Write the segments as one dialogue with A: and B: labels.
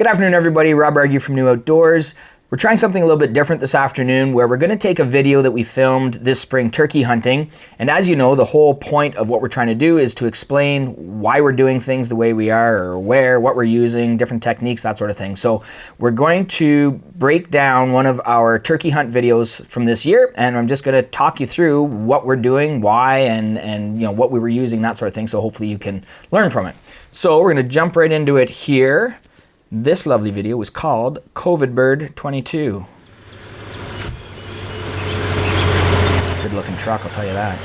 A: Good afternoon, everybody. Rob Argue from New Outdoors. We're trying something a little bit different this afternoon where we're going to take a video that we filmed this spring turkey hunting. And as you know, the whole point of what we're trying to do is to explain why we're doing things the way we are, or where, what we're using, different techniques, that sort of thing. So we're going to break down one of our turkey hunt videos from this year, and I'm just going to talk you through what we're doing, why, and you know what we were using, that sort of thing. So hopefully you can learn from it. So we're going to jump right into it here. This lovely video was called COVID Bird 22. It's a good looking truck, I'll tell you that.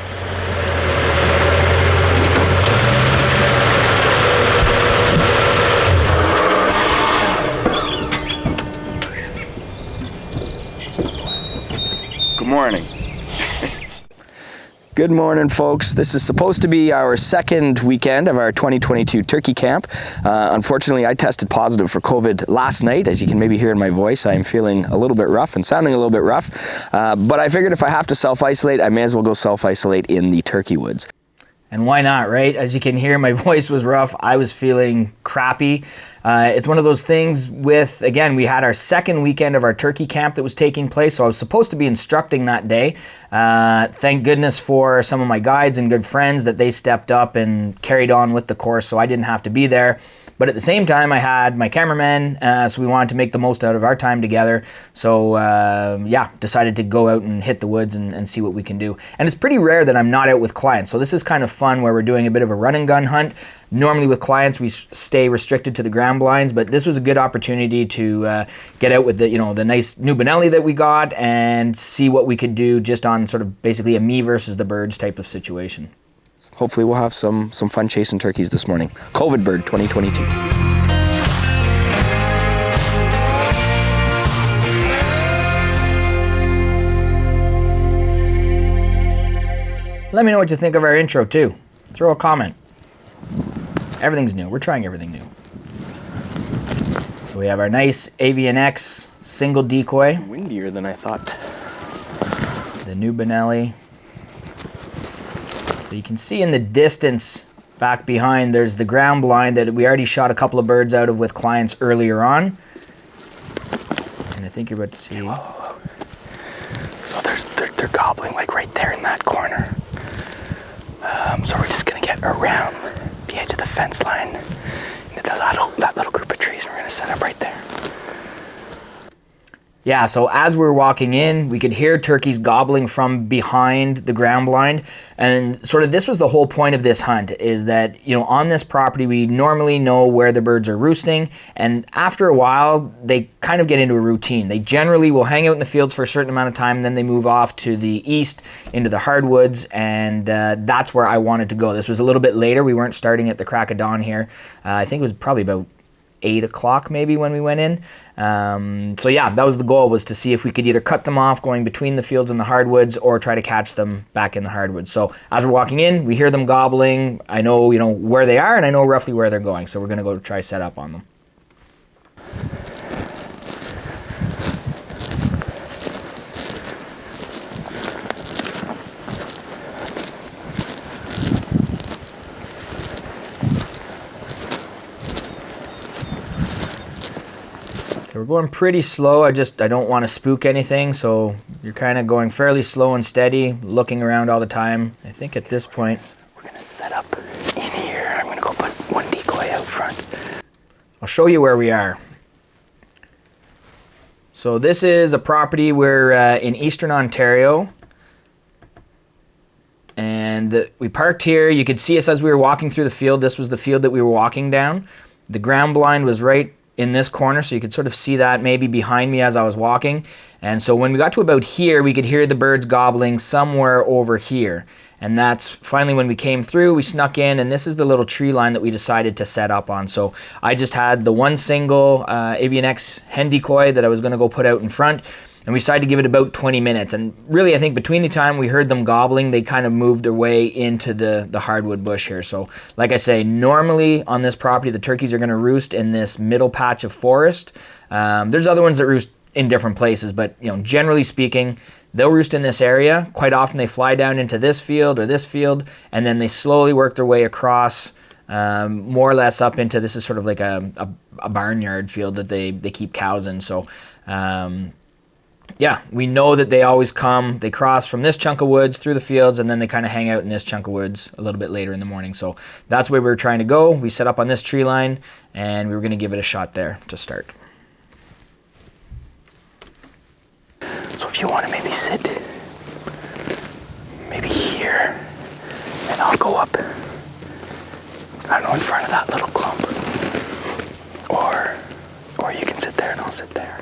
B: Good morning.
A: Good morning, folks. This is supposed to be our second weekend of our 2022 turkey camp. Unfortunately, I tested positive for COVID last night. As you can maybe hear in my voice, I'm feeling a little bit rough and sounding a little bit rough. But I figured if I have to self-isolate, I may as well go self-isolate in the turkey woods. And why not, right? As you can hear, my voice was rough. I was feeling crappy. It's one of those things with, again, we had our second weekend of our turkey camp that was taking place, so I was supposed to be instructing that day. Thank goodness for some of my guides and good friends that they stepped up and carried on with the course, so I didn't have to be there. But at the same time, I had my cameraman, so we wanted to make the most out of our time together. So yeah, decided to go out and hit the woods and see what we can do. And it's pretty rare that I'm not out with clients. So this is kind of fun where we're doing a bit of a run and gun hunt. Normally with clients, we stay restricted to the ground blinds, but this was a good opportunity to get out with the, the nice new Benelli that we got and see what we could do just on sort of basically a me versus the birds type of situation.
B: Hopefully we'll have some fun chasing turkeys this morning. COVID Bird 2022.
A: Let me know what you think of our intro too. Throw a comment. Everything's new. We're trying everything new. So we have our nice AVNX single decoy.
B: Windier than I thought.
A: The new Benelli. So you can see in the distance back behind, there's the ground blind that we already shot a couple of birds out of with clients earlier on. And I think you're about to see.
B: Whoa, whoa, whoa. So they're gobbling like right there in that corner. So we're just gonna get around the edge of the fence line into that little group of trees. We're gonna set up right there.
A: Yeah, so as we're walking in, we could hear turkeys gobbling from behind the ground blind. And sort of this was the whole point of this hunt, is that, on this property, we normally know where the birds are roosting. And after a while, they kind of get into a routine. They generally will hang out in the fields for a certain amount of time, and then they move off to the east into the hardwoods. And that's where I wanted to go. This was a little bit later. We weren't starting at the crack of dawn here. I think it was probably about 8 o'clock maybe when we went in. So yeah, that was the goal, was to see if we could either cut them off going between the fields and the hardwoods or try to catch them back in the hardwoods. So as we're walking in, we hear them gobbling. I know, where they are, and I know roughly where they're going. So we're gonna go try set up on them. So we're going pretty slow. I don't want to spook anything, so you're kind of going fairly slow and steady, looking around all the time. I think at this point,
B: we're gonna set up in here. I'm gonna go put one decoy out front.
A: I'll show you where we are. So this is a property, we're in Eastern Ontario. And we parked here. You could see us as we were walking through the field. This was the field that we were walking down. The ground blind was right in this corner, so you could sort of see that maybe behind me as I was walking. And so when we got to about here, we could hear the birds gobbling somewhere over here. And that's finally when we came through, we snuck in, and this is the little tree line that we decided to set up on. So I just had the one single AVNX hen decoy that I was gonna go put out in front. And we decided to give it about 20 minutes. And really, I think between the time we heard them gobbling, they kind of moved their way into the hardwood bush here. So like I say, normally on this property, the turkeys are gonna roost in this middle patch of forest. There's other ones that roost in different places, but generally speaking, they'll roost in this area. Quite often they fly down into this field or this field, and then they slowly work their way across
C: more or less up into, this is sort of like a barnyard field that they keep cows in. So yeah, we know that they always come, they cross from this chunk of woods through the fields, and then they kind of hang out in this chunk of woods a little bit later in the morning. So that's where we were trying to go. We set up on this tree line, and we were going to give it a shot there to start.
B: So if you want to maybe sit, maybe here, and I'll go up, I don't know, in front of that little clump. Or you can sit there and I'll sit there.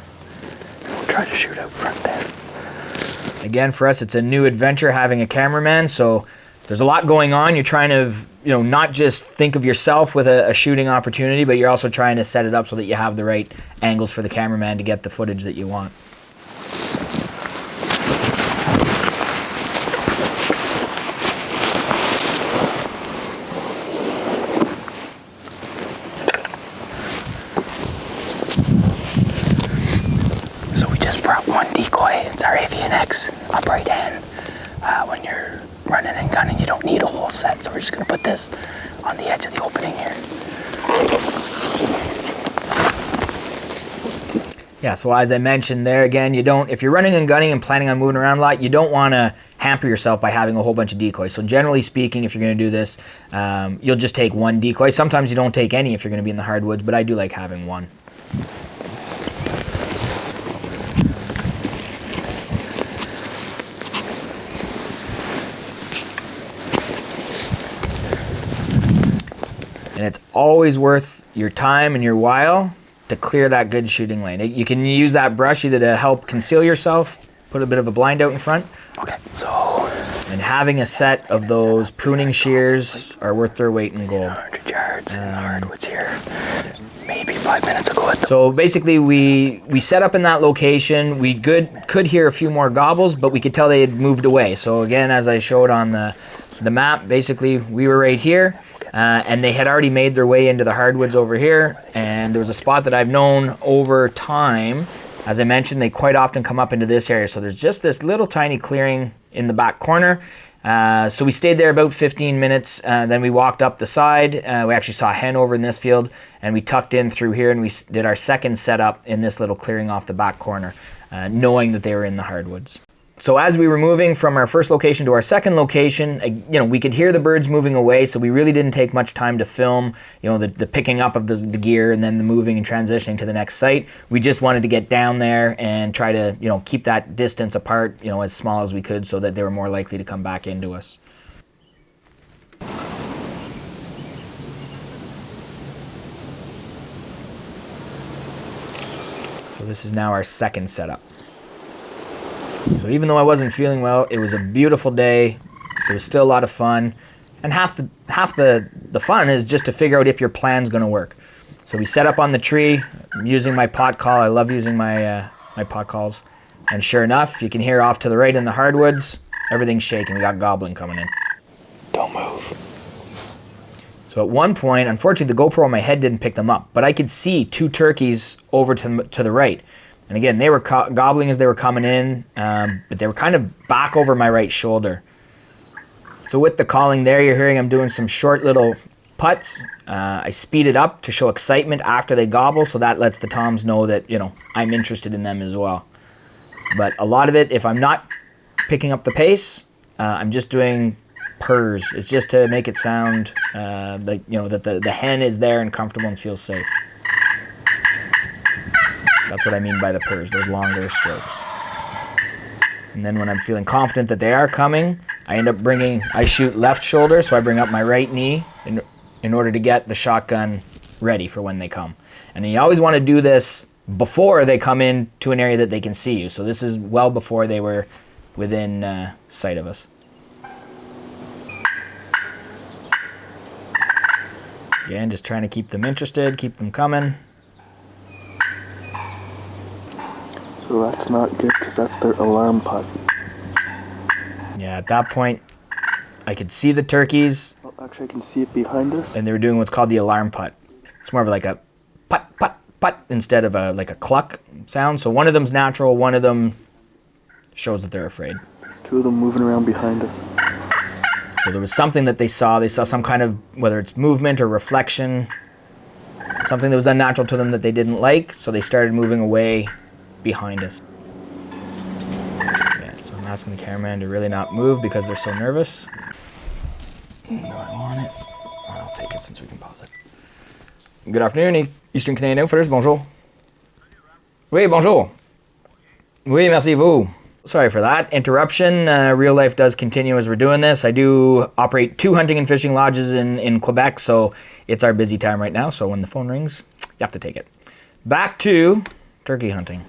B: And we'll try to shoot out front there.
C: Again, for us, it's a new adventure having a cameraman, so there's a lot going on. You're trying to, not just think of yourself with a shooting opportunity, but you're also trying to set it up so that you have the right angles for the cameraman to get the footage that you want.
B: One decoy, it's our Avian X upright hand. When you're running and gunning, you don't need a whole set, so we're just going to put this on the edge of the opening here.
C: Yeah, so as I mentioned there, again, if you're running and gunning and planning on moving around a lot, you don't want to hamper yourself by having a whole bunch of decoys. So generally speaking, if you're going to do this, you'll just take one decoy. Sometimes you don't take any if you're going to be in the hardwoods, but I do like having one. And it's always worth your time and your while to clear that good shooting lane. You can use that brush either to help conceal yourself, put a bit of a blind out in front.
B: Okay, so...
C: And having a set of those pruning shears are worth their weight in gold.
B: 100 yards in the hardwoods here. Maybe 5 minutes ago.
C: So basically we set up in that location. We could hear a few more gobbles, but we could tell they had moved away. So again, as I showed on the map, basically we were right here. And they had already made their way into the hardwoods over here, and there was a spot that I've known over time. As I mentioned, they quite often come up into this area, so there's just this little tiny clearing in the back corner. So we stayed there about 15 minutes, then we walked up the side. We actually saw a hen over in this field, and we tucked in through here, and we did our second setup in this little clearing off the back corner, knowing that they were in the hardwoods. So as we were moving from our first location to our second location, we could hear the birds moving away, so we really didn't take much time to film, the picking up of the gear and then the moving and transitioning to the next site. We just wanted to get down there and try to, keep that distance apart, as small as we could so that they were more likely to come back into us. So this is now our second setup. So even though I wasn't feeling well, it was a beautiful day. It was still a lot of fun. And half the fun is just to figure out if your plan's going to work. So we set up on the tree. I'm using my pot call. I love using my pot calls. And sure enough, you can hear off to the right in the hardwoods, everything's shaking. We got gobbling coming in.
B: Don't move.
C: So at one point, unfortunately, the GoPro on my head didn't pick them up, but I could see two turkeys over to the right. And again, they were gobbling as they were coming in, but they were kind of back over my right shoulder. So with the calling there, you're hearing I'm doing some short little putts. I speed it up to show excitement after they gobble, so that lets the toms know that, I'm interested in them as well. But a lot of it, if I'm not picking up the pace, I'm just doing purrs. It's just to make it sound like, that the hen is there and comfortable and feels safe. That's what I mean by the purrs, those longer strokes. And then when I'm feeling confident that they are coming, I shoot left shoulder, so I bring up my right knee in order to get the shotgun ready for when they come. And then you always want to do this before they come in to an area that they can see you. So this is well before they were within sight of us. Again, just trying to keep them interested, keep them coming.
D: So that's not good because that's their alarm putt.
C: Yeah, at that point, I could see the turkeys.
D: Oh, actually, I can see it behind us.
C: And they were doing what's called the alarm putt. It's more of like a putt, putt, putt instead of like a cluck sound. So one of them's natural, one of them shows that they're afraid.
D: There's two of them moving around behind us.
C: So there was something that they saw some kind of, whether it's movement or reflection, something that was unnatural to them that they didn't like, so they started moving away behind us. Yeah, so I'm asking the cameraman to really not move because they're so nervous. Do I want it? I'll take it since we can pause it. Good afternoon, Eastern Canadian Outfitters, bonjour. Oui, bonjour. Oui, merci vous. Sorry for that interruption. Real life does continue as we're doing this. I do operate 2 hunting and fishing lodges in Quebec, so it's our busy time right now. So when the phone rings, you have to take it. Back to turkey hunting.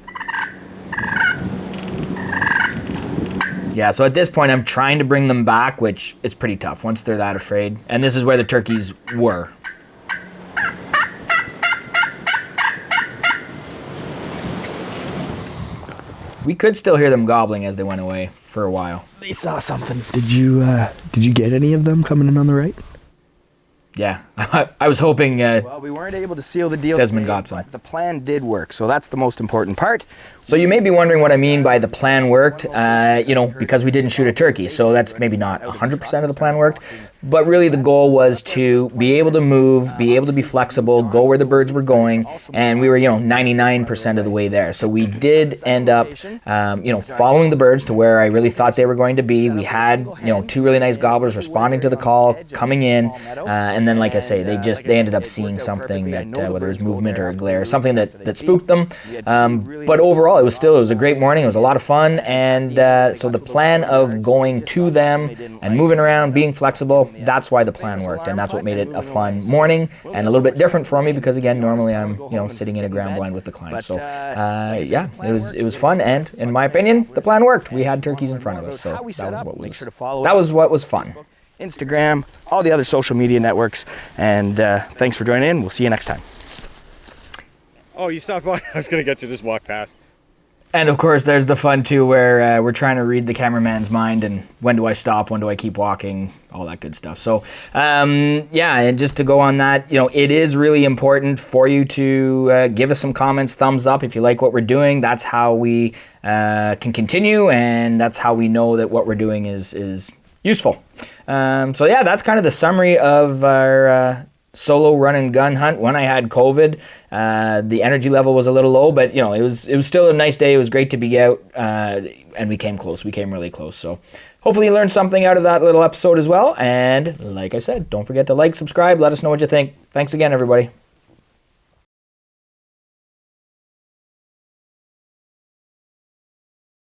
C: Yeah, so at this point, I'm trying to bring them back, which is pretty tough once they're that afraid. And this is where the turkeys were. We could still hear them gobbling as they went away for a while.
D: They saw something. Did you get any of them coming in on the right?
C: Yeah, I was hoping
A: Well, we weren't able to seal the deal
C: Desmond
A: today,
C: got some.
A: but the plan did work, so that's the most important part.
C: So you may be wondering what I mean by the plan worked, because we didn't shoot a turkey. So that's maybe not 100% of the plan worked, but really the goal was to be able to move, be able to be flexible, go where the birds were going, and we were, 99% of the way there. So we did end up, following the birds to where I really thought they were going to be. We had, 2 really nice gobblers responding to the call, coming in, and then, like I say, they ended up seeing something that, whether it was movement or a glare, something that spooked them. But overall, it was a great morning. It was a lot of fun, and so the plan of going to them and moving around, being flexible, that's why the plan worked, and that's what made it a fun morning and a little bit different for me because, again, normally I'm sitting in a ground blind with the clients. So it was fun, and in my opinion, the plan worked. We had turkeys in front of us, so that was what was fun.
A: Instagram, all the other social media networks, and thanks for joining in. We'll see you next time.
E: Oh, you stopped by? I was going to get you to just walk past.
C: And of course, there's the fun too, where we're trying to read the cameraman's mind and when do I stop, when do I keep walking, all that good stuff. So, and just to go on that, it is really important for you to give us some comments, thumbs up if you like what we're doing. That's how we can continue, and that's how we know that what we're doing is useful. That's kind of the summary of our solo run and gun hunt. When I had COVID, the energy level was a little low, but it was still a nice day. It was great to be out, and we came close. We came really close. So hopefully you learned something out of that little episode as well. And like I said, don't forget to like, subscribe, let us know what you think. Thanks again, everybody.